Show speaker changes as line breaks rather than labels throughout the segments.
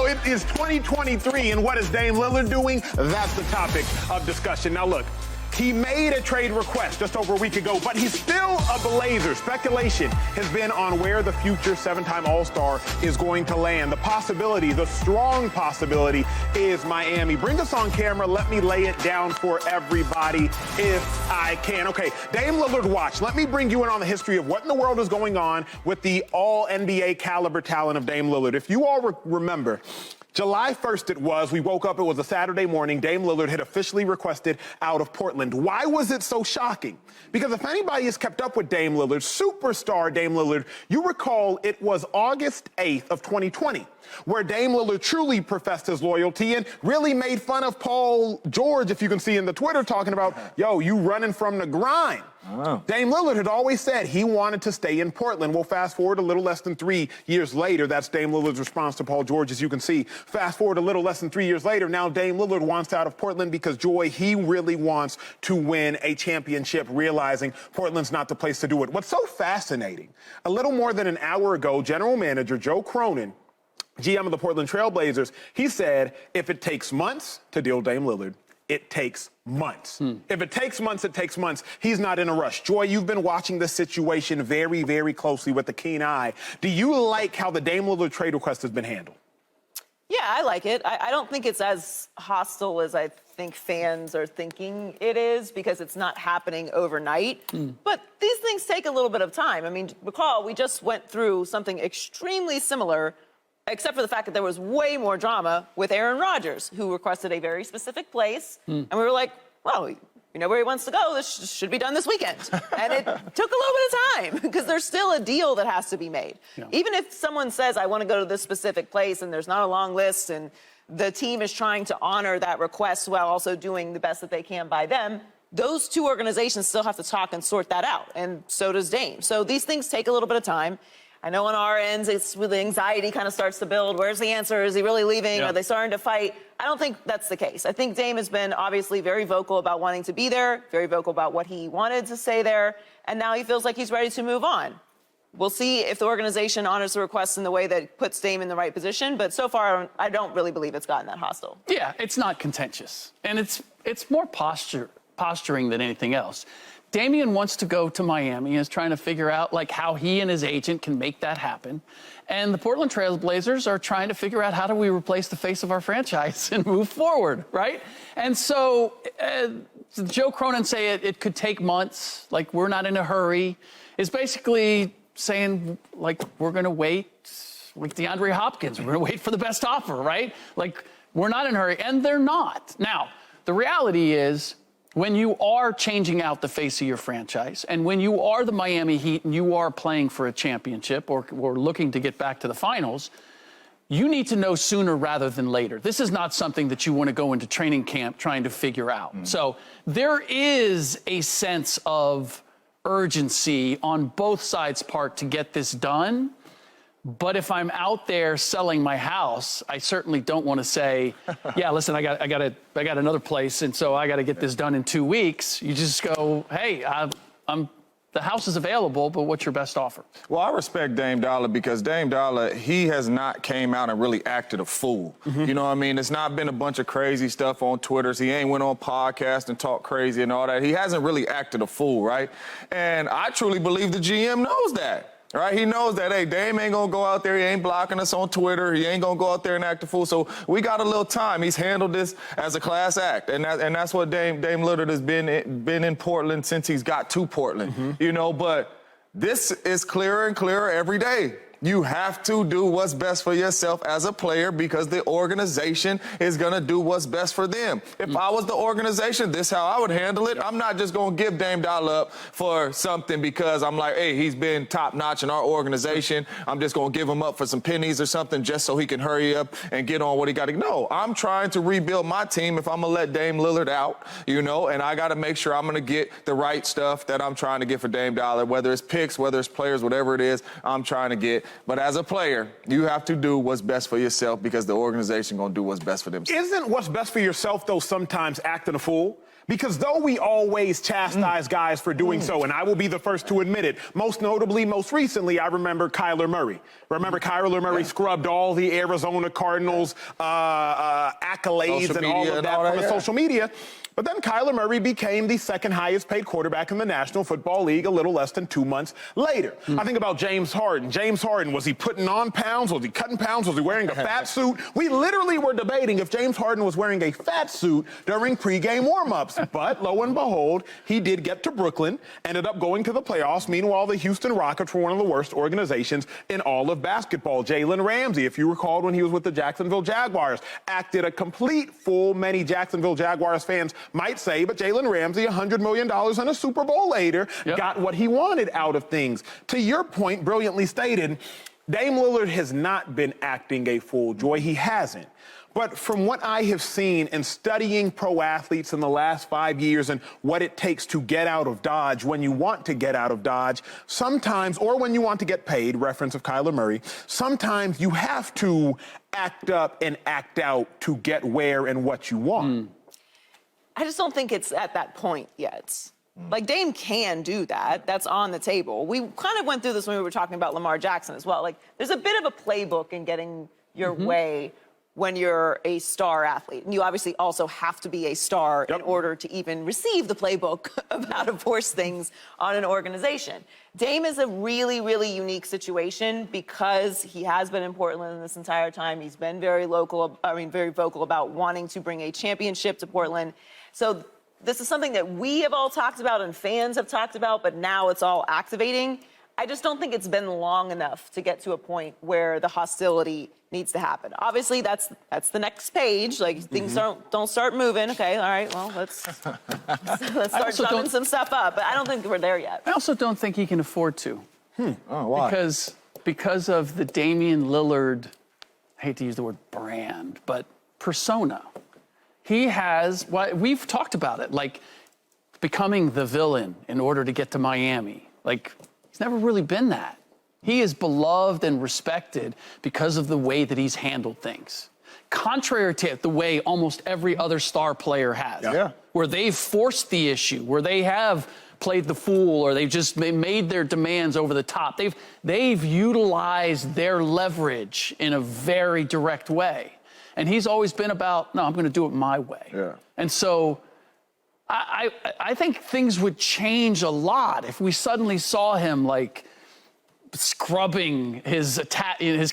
it is 2023, and what is Dame Lillard doing? That's the topic of discussion. Now, look, he made a trade request just over a week ago, but he's still a Blazer. Speculation has been on where the future seven-time All-Star is going to land. The possibility, the strong possibility, is Miami. Bring us on camera. Let me lay it down for everybody if I can. Okay, Dame Lillard watch. Let me bring you in on the history of what in the world is going on with the all-NBA caliber talent of Dame Lillard. If you all remember, July 1st it was. We woke up. It was a Saturday morning. Dame Lillard had officially requested out of Portland. Why was it so shocking? Because if anybody has kept up with Dame Lillard, superstar Dame Lillard, you recall it was August 8th of 2020 where Dame Lillard truly professed his loyalty and really made fun of Paul George, if you can see in the Twitter, talking about, yo, you running from the grind. Oh. Dame Lillard had always said he wanted to stay in Portland. Well, fast forward a little less than 3 years later. That's Dame Lillard's response to Paul George, as you can see. Fast forward a little less than 3 years later. Now Dame Lillard wants out of Portland because, Joy, he really wants to win a championship, realizing Portland's not the place to do it. What's so fascinating, a little more than an hour ago, general manager Joe Cronin, GM of the Portland Trail Blazers, he said, if it takes months to deal Dame Lillard, it takes months. If it takes months, it takes months. He's not in a rush. Joy, you've been watching this situation very, very closely with a keen eye. Do you like how the Dame Lillard trade request has been handled?
Yeah, I like it. I don't think it's as hostile as I think fans are thinking it is, because it's not happening overnight. But these things take a little bit of time. I mean, recall, we just went through something extremely similar, except for the fact that there was way more drama with Aaron Rodgers, who requested a very specific place. And we were like, well, you know where he wants to go. This should be done this weekend. And it took a little bit of time, because there's still a deal that has to be made. Yeah. Even if someone says, I want to go to this specific place, and there's not a long list, and the team is trying to honor that request while also doing the best that they can by them, those two organizations still have to talk and sort that out. And so does Dame. So these things take a little bit of time. I know on our ends, it's where the anxiety kind of starts to build. Where's the answer? Is he really leaving? Yeah. Are they starting to fight? I don't think that's the case. I think Dame has been obviously very vocal about wanting to be there, very vocal about what he wanted to say there, and now he feels like he's ready to move on. We'll see if the organization honors the request in the way that puts Dame in the right position, but so far, I don't really believe it's gotten that hostile.
Yeah, it's not contentious, and it's more posturing than anything else. Damian wants to go to Miami, is trying to figure out like how he and his agent can make that happen. And the Portland Trail Blazers are trying to figure out how do we replace the face of our franchise and move forward, right? And so Joe Cronin say it could take months, like we're not in a hurry, is basically saying like we're going to wait, like DeAndre Hopkins, we're going to wait for the best offer, right? Like we're not in a hurry, and they're not. Now, the reality is, when you are changing out the face of your franchise, and when you are the Miami Heat and you are playing for a championship or looking to get back to the finals, you need to know sooner rather than later. This is not something that you want to go into training camp trying to figure out. So there is a sense of urgency on both sides' part to get this done. But if I'm out there selling my house, I certainly don't want to say, yeah, listen, I got another place, and so I got to get this done in 2 weeks. You just go, hey, the house is available, but what's your best offer?
Well, I respect Dame Dollar, because Dame Dollar, he has not came out and really acted a fool. You know what I mean? It's not been a bunch of crazy stuff on Twitter. He ain't went on podcasts and talked crazy and all that. He hasn't really acted a fool, right? And I truly believe the GM knows that. Right, he knows that, hey, Dame ain't gonna go out there, he ain't blocking us on Twitter, he ain't gonna go out there and act a fool, so we got a little time. He's handled this as a class act, and that's what Dame Lillard has been in Portland since he's got to Portland, you know, but this is clearer and clearer every day. You have to do what's best for yourself as a player, because the organization is going to do what's best for them. If I was the organization, this is how I would handle it. I'm not just going to give Dame Dollar up for something because I'm like, hey, he's been top-notch in our organization. I'm just going to give him up for some pennies or something just so he can hurry up and get on what he got to. No, I'm trying to rebuild my team if I'm going to let Dame Lillard out, you know, and I got to make sure I'm going to get the right stuff that I'm trying to get for Dame Dollar, whether it's picks, whether it's players, whatever it is I'm trying to get. But as a player, you have to do what's best for yourself because the organization going to do what's best for themselves.
Isn't what's best for yourself, though, sometimes acting a fool? Because though we always chastise guys for doing so, and I will be the first to admit it, most notably, most recently, I remember Kyler Murray. Remember Kyler Murray scrubbed all the Arizona Cardinals accolades and all of that from the social media. But then Kyler Murray became the second highest paid quarterback in the National Football League a little less than 2 months later. I think about James Harden. James Harden, was he putting on pounds? Was he cutting pounds? Was he wearing a fat suit? We literally were debating if James Harden was wearing a fat suit during pregame warm-ups. But lo and behold, he did get to Brooklyn, ended up going to the playoffs. Meanwhile, the Houston Rockets were one of the worst organizations in all of basketball. Jalen Ramsey, if you recall when he was with the Jacksonville Jaguars, acted a complete fool. Many Jacksonville Jaguars fans might say, but Jalen Ramsey, $100 million and a Super Bowl later, got what he wanted out of things. To your point, brilliantly stated, Dame Lillard has not been acting a fool, Joy. He hasn't. But from what I have seen in studying pro athletes in the last 5 years and what it takes to get out of Dodge when you want to get out of Dodge, sometimes, or when you want to get paid, reference of Kyler Murray, sometimes you have to act up and act out to get where and what you want.
I just don't think it's at that point yet. Like, Dame can do that. That's on the table. We kind of went through this when we were talking about Lamar Jackson as well. Like, there's a bit of a playbook in getting your way when you're a star athlete. And you obviously also have to be a star in order to even receive the playbook of how to force things on an organization. Dame is a really, really unique situation because he has been in Portland this entire time. He's been very vocal about wanting to bring a championship to Portland. So this is something that we have all talked about and fans have talked about, but now it's all activating. I just don't think it's been long enough to get to a point where the hostility needs to happen. Obviously, that's the next page. Like, things don't start moving. Okay, all right, well, let's start drumming some stuff up. But I don't think we're there yet.
I also don't think he can afford to.
Oh, why?
Because of the Damian Lillard, I hate to use the word brand, but persona. He has, we've talked about it, like becoming the villain in order to get to Miami. Like, he's never really been that. He is beloved and respected because of the way that he's handled things. Contrary to the way almost every other star player has. Where they've forced the issue, where they have played the fool, or they've just made their demands over the top. They've utilized their leverage in a very direct way. And he's always been about, no, I'm going to do it my way. And so I think things would change a lot if we suddenly saw him like scrubbing his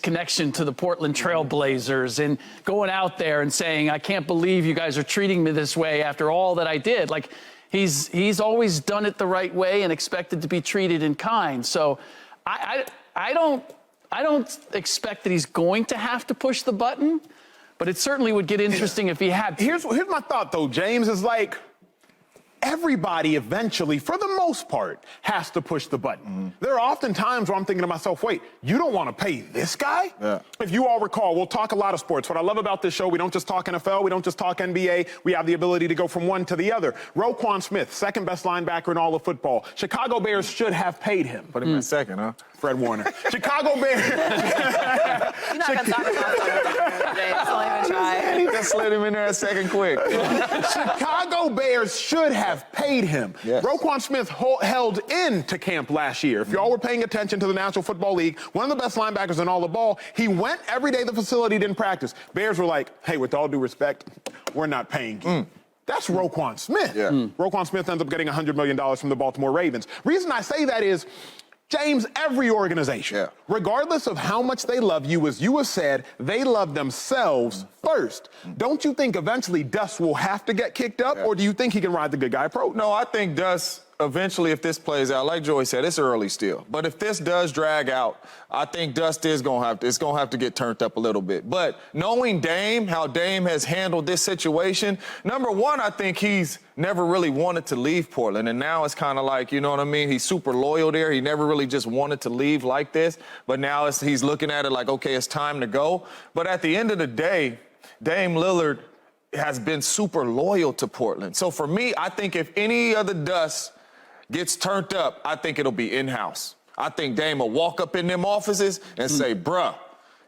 connection to the Portland Trail Blazers and going out there and saying, I can't believe you guys are treating me this way after all that I did. Like, he's always done it the right way and expected to be treated in kind. So I don't expect that he's going to have to push the button, but it certainly would get interesting if he had to.
Here's my thought, though, James, is like, everybody eventually, for the most part, has to push the button. There are often times where I'm thinking to myself, wait, you don't want to pay this guy? If you all recall, we'll talk a lot of sports. What I love about this show, we don't just talk NFL, we don't just talk NBA, we have the ability to go from one to the other. Roquan Smith, second best linebacker in all of football. Chicago Bears should have paid him.
Put him in second, huh?
Fred Warner. Chicago Bears.
You're not going to talk about that, James. Don't even try.
He just slid him in there a second quick.
Chicago Bears should have paid him. Roquan Smith held into camp last year. If y'all were paying attention to the National Football League, one of the best linebackers in all the ball, he went every day to the facility, didn't practice. Bears were like, hey, with all due respect, we're not paying you. That's Roquan Smith. Roquan Smith ends up getting $100 million from the Baltimore Ravens. Reason I say that is, James, every organization, regardless of how much they love you, as you have said, they love themselves first. Don't you think eventually Dust will have to get kicked up, or do you think he can ride the good guy approach?
No, I think Dust, eventually, if this plays out, like Joey said, it's early still. But if this does drag out, I think Dust is going to have to get turned up a little bit. But knowing Dame, how Dame has handled this situation, number one, I think he's never really wanted to leave Portland. And now it's kind of like, you know what I mean? He's super loyal there. He never really just wanted to leave like this. But now he's looking at it like, okay, it's time to go. But at the end of the day, Dame Lillard has been super loyal to Portland. So for me, I think if any of the Dust gets turned up, I think it'll be in-house. I think Dame will walk up in them offices and say, bruh,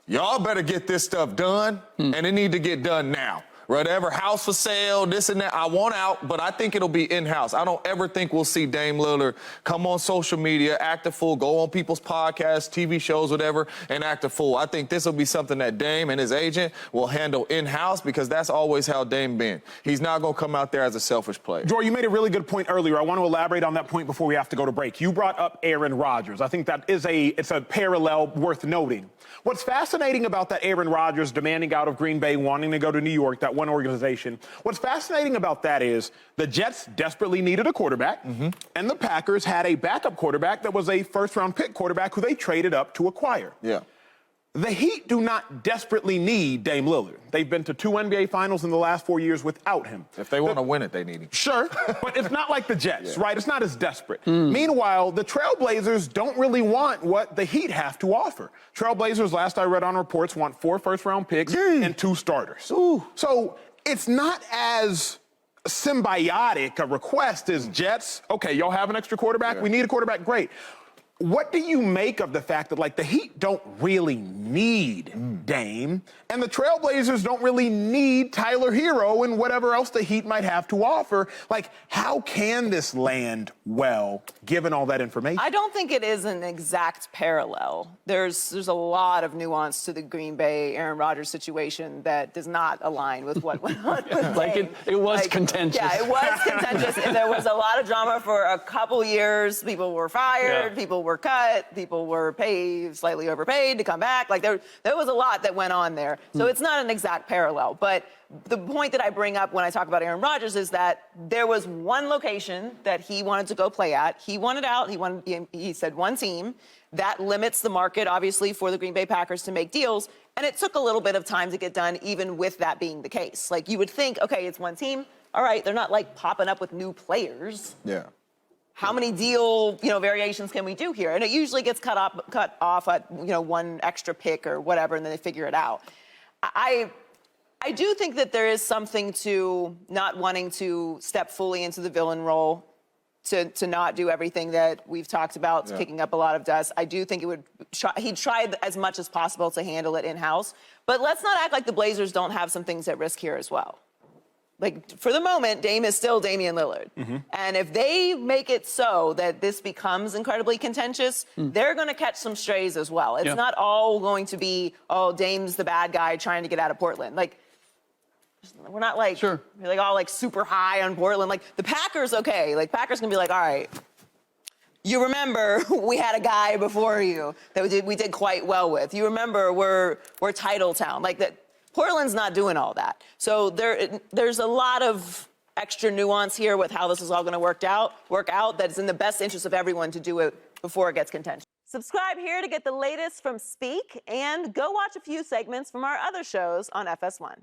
y'all better get this stuff done, and it need to get done now. Whatever, house for sale, this and that, I want out, but I think it'll be in-house. I don't ever think we'll see Dame Lillard come on social media, act a fool, go on people's podcasts, TV shows, whatever, and act a fool. I think this will be something that Dame and his agent will handle in-house because that's always how Dame been. He's not going to come out there as a selfish player.
Joy, you made a really good point earlier. I want to elaborate on that point before we have to go to break. You brought up Aaron Rodgers. I think that it's a parallel worth noting. What's fascinating about that Aaron Rodgers demanding out of Green Bay, wanting to go to New York, that one organization, what's fascinating about that is the Jets desperately needed a quarterback, and the Packers had a backup quarterback that was a first-round pick quarterback who they traded up to acquire.
Yeah.
The Heat do not desperately need Dame Lillard. They've been to 2 NBA Finals in the last 4 years without him.
If they want to win it, they need him.
Sure, but it's not like the Jets, right? It's not as desperate. Meanwhile, the Trailblazers don't really want what the Heat have to offer. Trailblazers, last I read on reports, want 4 first-round picks and 2 starters. So it's not as symbiotic a request as Jets. Okay, y'all have an extra quarterback? We need a quarterback? Great. What do you make of the fact that, like, the Heat don't really need Dame, and the Trailblazers don't really need Tyler Hero and whatever else the Heat might have to offer? Like, how can this land well, given all that information?
I don't think it is an exact parallel. There's a lot of nuance to the Green Bay Aaron Rodgers situation that does not align with what went on with
Like
Dame.
it was contentious.
Yeah, it was contentious, and there was a lot of drama for a couple years. People were fired, people were cut, people were paid, slightly overpaid to come back. Like there was a lot that went on there. So it's not an exact parallel. But the point that I bring up when I talk about Aaron Rodgers is that there was one location that he wanted to go play at. He wanted out. He said one team. That limits the market, obviously, for the Green Bay Packers to make deals. And it took a little bit of time to get done, even with that being the case. Like, you would think, okay, it's one team. All right, they're not, like, popping up with new players.
Yeah.
How many deal, variations can we do here? And it usually gets cut off at, one extra pick or whatever, and then they figure it out. I do think that there is something to not wanting to step fully into the villain role, to not do everything that we've talked about, kicking up a lot of dust. I do think he'd try as much as possible to handle it in-house. But let's not act like the Blazers don't have some things at risk here as well. Like, for the moment, Dame is still Damian Lillard. And if they make it so that this becomes incredibly contentious, they're going to catch some strays as well. It's not all going to be, oh, Dame's the bad guy trying to get out of Portland. Like, we're not like, all like super high on Portland. Like, the Packers, okay. Like, Packers can be like, all right, you remember we had a guy before you that we did quite well with. You remember we're title town. Like, that. Portland's not doing all that. So there's a lot of extra nuance here with how this is all going to work out that's in the best interest of everyone to do it before it gets contentious. Subscribe here to get the latest from Speak, and go watch a few segments from our other shows on FS1.